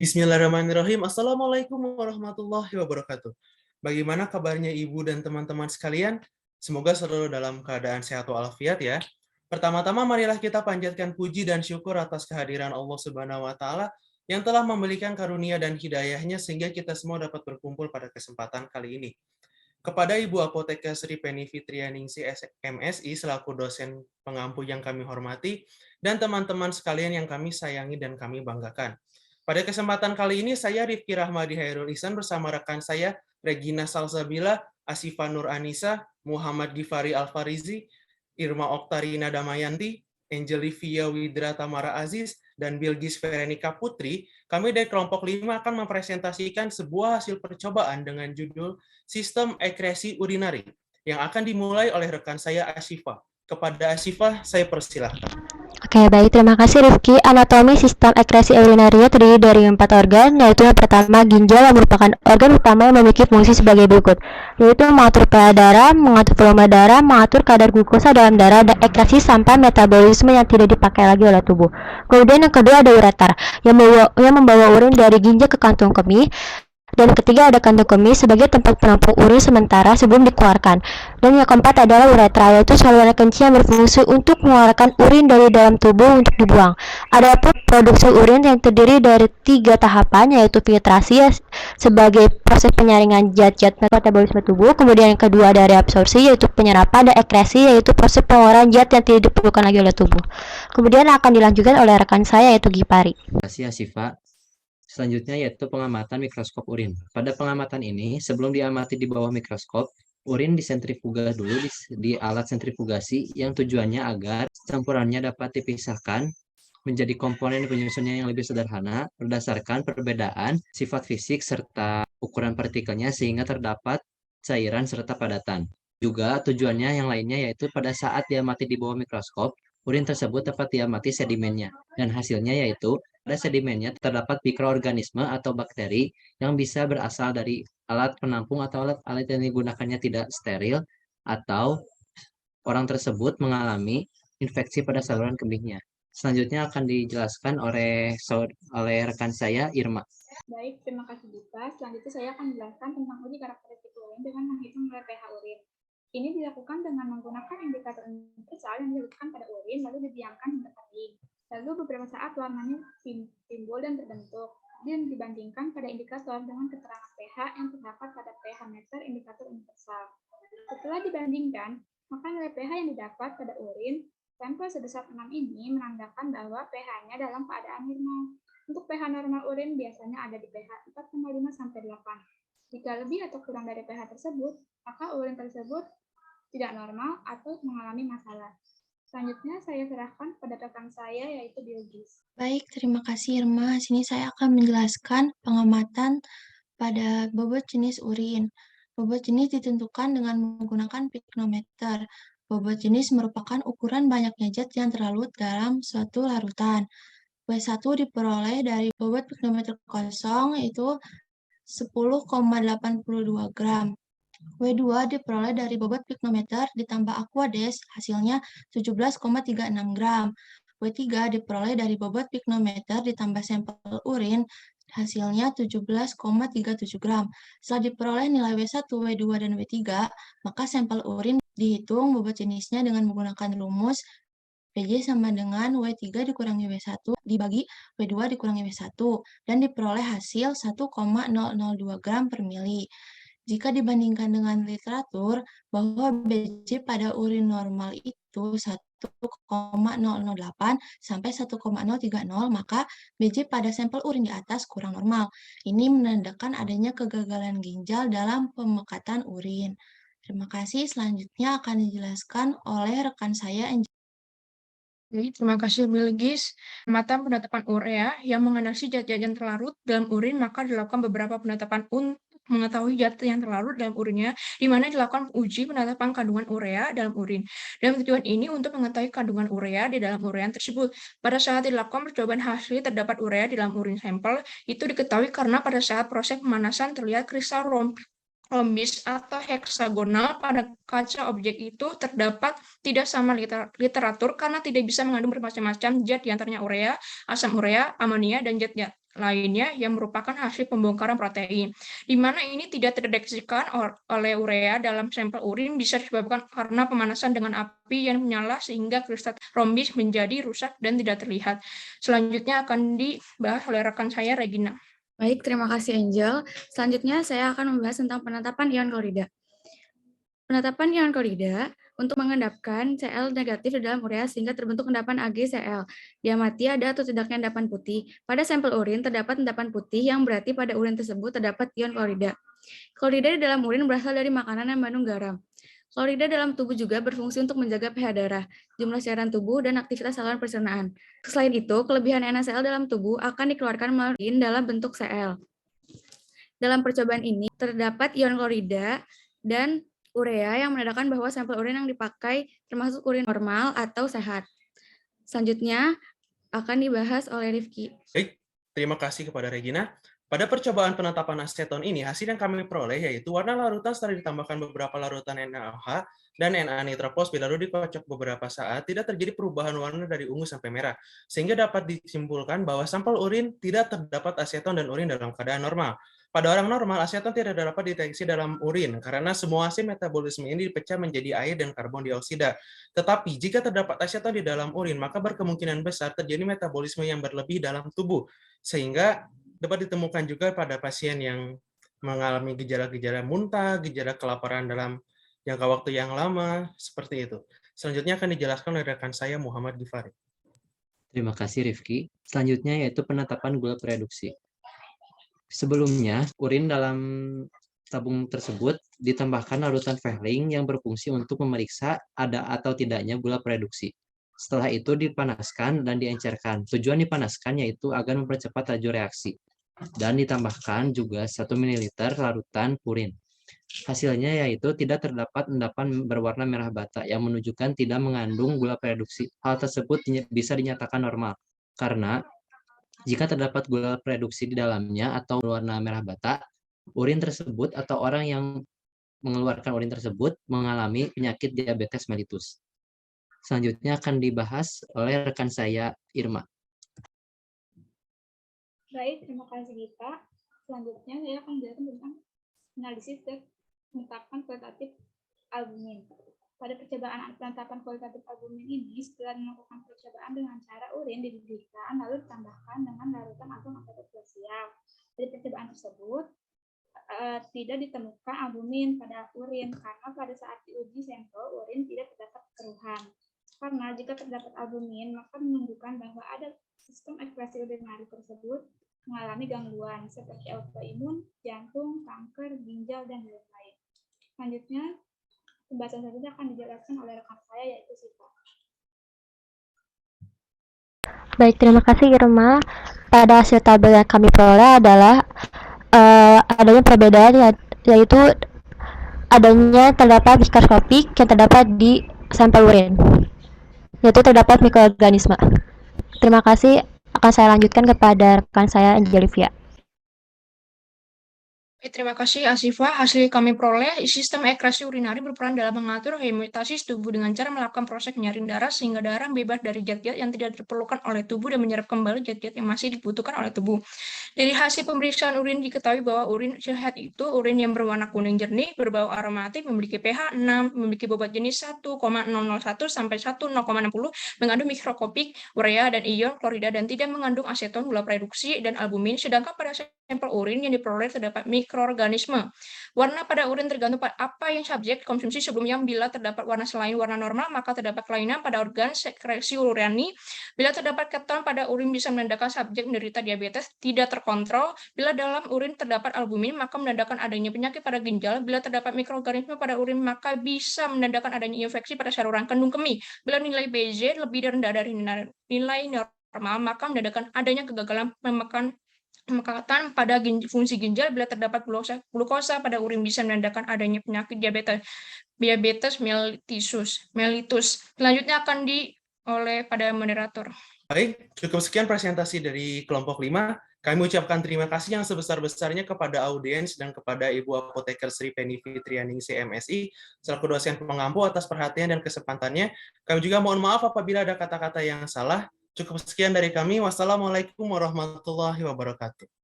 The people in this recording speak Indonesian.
Bismillahirrahmanirrahim. Assalamualaikum warahmatullahi wabarakatuh. Bagaimana kabarnya Ibu dan teman-teman sekalian? Semoga selalu dalam keadaan sehat walafiat ya. Pertama-tama marilah kita panjatkan puji dan syukur atas kehadiran Allah Subhanahu wa taala yang telah memberikan karunia dan hidayahnya sehingga kita semua dapat berkumpul pada kesempatan kali ini. Kepada Ibu Apoteker Sri Penny Fitrianingsi MSI selaku dosen pengampu yang kami hormati dan teman-teman sekalian yang kami sayangi dan kami banggakan. Pada kesempatan kali ini saya Rifki Rahmadi Hairul Ihsan bersama rekan saya Regina Salsabila, Asifa Nur Anissa, Muhammad Gifari Alfarizi, Irma Oktarina Damayanti, Angelivia Widra Tamara Aziz, dan Bilgis Veronica Putri, kami dari kelompok 5 akan mempresentasikan sebuah hasil percobaan dengan judul Sistem Ekresi Urinari yang akan dimulai oleh rekan saya Asifa. Kepada Asifa, saya persilahkan. Oke, baik. Terima kasih, Rifki. Anatomi sistem ekresi urinaria terdiri dari 4 organ, yaitu yang pertama, ginjal yang merupakan organ utama yang memiliki fungsi sebagai berikut, yaitu mengatur pH darah, mengatur volume darah, mengatur kadar glukosa dalam darah, dan ekresi sampai metabolisme yang tidak dipakai lagi oleh tubuh. Kemudian yang kedua ada ureter, yang membawa urin dari ginjal ke kantung kemih. Dan ketiga ada kantung kemih sebagai tempat penampung urin sementara sebelum dikeluarkan. Dan yang keempat adalah uretra, yaitu saluran kencing yang berfungsi untuk mengeluarkan urin dari dalam tubuh untuk dibuang. Adapun produksi urin yang terdiri dari 3 tahapan, yaitu filtrasi sebagai proses penyaringan zat-zat metabolisme tubuh, kemudian yang kedua ada reabsorpsi yaitu penyerapan, dan ekresi yaitu proses pengeluaran zat yang tidak diperlukan lagi oleh tubuh. Kemudian akan dilanjutkan oleh rekan saya yaitu Gipari. Terima kasih Asifa. Selanjutnya yaitu pengamatan mikroskop urin. Pada pengamatan ini, sebelum diamati di bawah mikroskop, urin disentrifuga dulu di alat sentrifugasi yang tujuannya agar campurannya dapat dipisahkan menjadi komponen penyusunnya yang lebih sederhana berdasarkan perbedaan sifat fisik serta ukuran partikelnya sehingga terdapat cairan serta padatan. Juga tujuannya yang lainnya yaitu pada saat diamati di bawah mikroskop, urin tersebut dapat diamati sedimennya dan hasilnya yaitu pada sedimennya terdapat mikroorganisme atau bakteri yang bisa berasal dari alat penampung atau alat-alat yang digunakannya tidak steril atau orang tersebut mengalami infeksi pada saluran kemihnya. Selanjutnya akan dijelaskan oleh rekan saya Irma. Baik, terima kasih Dita. Selanjutnya saya akan menjelaskan tentang uji karakteristik urin dengan menghitung nilai pH urin. Ini dilakukan dengan menggunakan indikator universal yang dilakukan pada urin lalu didiamkan hingga kering. Lalu beberapa saat warnanya timbul dan terbentuk, dan dibandingkan pada indikator dengan keterangan pH yang terdapat pada pH meter indikator universal. Setelah dibandingkan, maka nilai pH yang didapat pada urin sampel sebesar 6 ini menandakan bahwa pH-nya dalam keadaan normal. Untuk pH normal urin biasanya ada di pH 4,5 sampai 8. Jika lebih atau kurang dari pH tersebut, maka urin tersebut tidak normal atau mengalami masalah. Selanjutnya saya serahkan pada rekan saya yaitu Bilgis. Baik, terima kasih Irma. Sini saya akan menjelaskan pengamatan pada bobot jenis urin. Bobot jenis ditentukan dengan menggunakan piknometer. Bobot jenis merupakan ukuran banyaknya zat yang terlarut dalam suatu larutan. W1 diperoleh dari bobot piknometer kosong yaitu 10,82 gram. W2 diperoleh dari bobot piknometer ditambah Aquades, hasilnya 17,36 gram. W3 diperoleh dari bobot piknometer ditambah sampel urin, hasilnya 17,37 gram. Setelah diperoleh nilai W1, W2, dan W3, maka sampel urin dihitung bobot jenisnya dengan menggunakan rumus PJ sama dengan W3 dikurangi W1 dibagi W2 dikurangi W1 dan diperoleh hasil 1,002 gram per mili. Jika dibandingkan dengan literatur bahwa BJ pada urin normal itu 1,008 sampai 1,030, maka BJ pada sampel urin di atas kurang normal. Ini menandakan adanya kegagalan ginjal dalam pemekatan urin. Terima kasih. Selanjutnya akan dijelaskan oleh rekan saya. Terima kasih Bilgis. Pengamatan penetapan urea yang menganalisis zat-zat yang terlarut dalam urin, maka dilakukan beberapa penetapan untuk mengetahui zat yang terlarut dalam urinnya, di mana dilakukan uji penetapan kandungan urea dalam urin. Dan tujuan ini untuk mengetahui kandungan urea di dalam urean tersebut. Pada saat dilakukan percobaan hasil terdapat urea di dalam urin sampel, itu diketahui karena pada saat proses pemanasan terlihat kristal rombis atau heksagonal pada kaca objek itu terdapat tidak sama literatur karena tidak bisa mengandung bermacam-macam zat diantaranya urea, asam urea, amonia, dan zat-zat lainnya yang merupakan hasil pembongkaran protein, di mana ini tidak terdeteksikan oleh urea dalam sampel urin bisa disebabkan karena pemanasan dengan api yang menyala sehingga kristal rombis menjadi rusak dan tidak terlihat. Selanjutnya akan dibahas oleh rekan saya, Regina. Baik, terima kasih Angel. Selanjutnya saya akan membahas tentang penetapan ion klorida. Penetapan ion klorida untuk mengendapkan Cl negatif di dalam urea sehingga terbentuk endapan AgCl. Diamati ada atau tidaknya endapan putih. Pada sampel urin terdapat endapan putih yang berarti pada urin tersebut terdapat ion klorida. Klorida di dalam urin berasal dari makanan yang mengandung garam. Klorida dalam tubuh juga berfungsi untuk menjaga pH darah, jumlah cairan tubuh, dan aktivitas saluran pencernaan. Selain itu, kelebihan NaCl dalam tubuh akan dikeluarkan melalui urin dalam bentuk Cl. Dalam percobaan ini, terdapat ion klorida dan urea yang menandakan bahwa sampel urin yang dipakai termasuk urin normal atau sehat. Selanjutnya akan dibahas oleh Rifki. Baik, terima kasih kepada Regina. Pada percobaan penetapan aseton ini, hasil yang kami peroleh yaitu warna larutan setelah ditambahkan beberapa larutan NaOH dan Na-nitropos lalu dikocok beberapa saat, tidak terjadi perubahan warna dari ungu sampai merah, sehingga dapat disimpulkan bahwa sampel urin tidak terdapat aseton dan urin dalam keadaan normal. Pada orang normal, aseton tidak dapat dideteksi dalam urin karena semua hasil metabolisme ini dipecah menjadi air dan karbon dioksida. Tetapi jika terdapat aseton di dalam urin, maka berkemungkinan besar terjadi metabolisme yang berlebih dalam tubuh, sehingga dapat ditemukan juga pada pasien yang mengalami gejala-gejala muntah, gejala kelaparan dalam jangka waktu yang lama, seperti itu. Selanjutnya akan dijelaskan oleh rekan saya, Muhammad Gifari. Terima kasih Rifki. Selanjutnya yaitu penetapan gula prereduksi. Sebelumnya, urin dalam tabung tersebut ditambahkan larutan Vehling yang berfungsi untuk memeriksa ada atau tidaknya gula prereduksi. Setelah itu dipanaskan dan diencerkan. Tujuan dipanaskan yaitu agar mempercepat laju reaksi. Dan ditambahkan juga 1 ml larutan purin. Hasilnya yaitu tidak terdapat endapan berwarna merah bata yang menunjukkan tidak mengandung gula prereduksi. Hal tersebut bisa dinyatakan normal karena jika terdapat gula prereduksi di dalamnya atau berwarna merah bata, urin tersebut atau orang yang mengeluarkan urin tersebut mengalami penyakit diabetes mellitus. Selanjutnya akan dibahas oleh rekan saya, Irma. Baik, terima kasih Gita. Selanjutnya saya akan menjelaskan tentang analisis dan penetapan kualitatif albumin. Pada percobaan penetapan kualitatif albumin ini, setelah melakukan percobaan dengan cara urin dididihkan, lalu ditambahkan dengan larutan atom asetonasial. Dari percobaan tersebut, tidak ditemukan albumin pada urin, karena pada saat diuji sampel urin tidak terdapat keruhan. Karena jika terdapat albumin, maka menunjukkan bahwa ada sistem ekspresi urinari tersebut mengalami gangguan, seperti autoimun, jantung, kanker, ginjal, dan lain-lain. Selanjutnya, pembahasan selanjutnya akan dijelaskan oleh rekan saya, yaitu Siva. Baik, terima kasih Irma. Pada hasil tabel yang kami peroleh adalah adanya perbedaan yaitu adanya terdapat mikroskopik yang terdapat di sampel urin, yaitu terdapat mikroorganisme. Terima kasih. Akan saya lanjutkan kepada rekan saya, Angelivia. Terima kasih Asifa. Hasil kami peroleh, sistem ekrasi urinari berperan dalam mengatur homeostasis tubuh dengan cara melakukan proses penyaring darah sehingga darah bebas dari zat-zat yang tidak diperlukan oleh tubuh dan menyerap kembali zat-zat yang masih dibutuhkan oleh tubuh. Dari hasil pemeriksaan urin diketahui bahwa urin sehat itu urin yang berwarna kuning jernih, berbau aromatik, memiliki pH 6, memiliki bobot jenis 1,001 sampai 1,060, mengandung mikroskopik, urea dan ion klorida dan tidak mengandung aseton, gula prereduksi, dan albumin, sedangkan pada sampel urin yang diperoleh terdapat mikroorganisme. Warna pada urin tergantung pada apa yang subjek konsumsi sebelumnya. Bila terdapat warna selain warna normal, maka terdapat kelainan pada organ sekresi urani. Bila terdapat keton pada urin bisa menandakan subjek menderita diabetes tidak terkontrol. Bila dalam urin terdapat albumin, maka menandakan adanya penyakit pada ginjal. Bila terdapat mikroorganisme pada urin, maka bisa menandakan adanya infeksi pada saluran kandung kemih. Bila nilai BZ lebih rendah dari nilai normal, maka menandakan adanya kegagalan pemekatan pada fungsi ginjal. Bila terdapat glukosa pada urin bisa menandakan adanya penyakit diabetes mellitus. Selanjutnya akan oleh pada moderator. Baik, cukup sekian presentasi dari kelompok 5. Kami ucapkan terima kasih yang sebesar-besarnya kepada audiens dan kepada Ibu Apoteker Sri Penny Fitrianingsih MSI selaku dosen pengampu atas perhatian dan kesempatannya. Kami juga mohon maaf apabila ada kata-kata yang salah. Cukup sekian dari kami. Wassalamualaikum warahmatullahi wabarakatuh.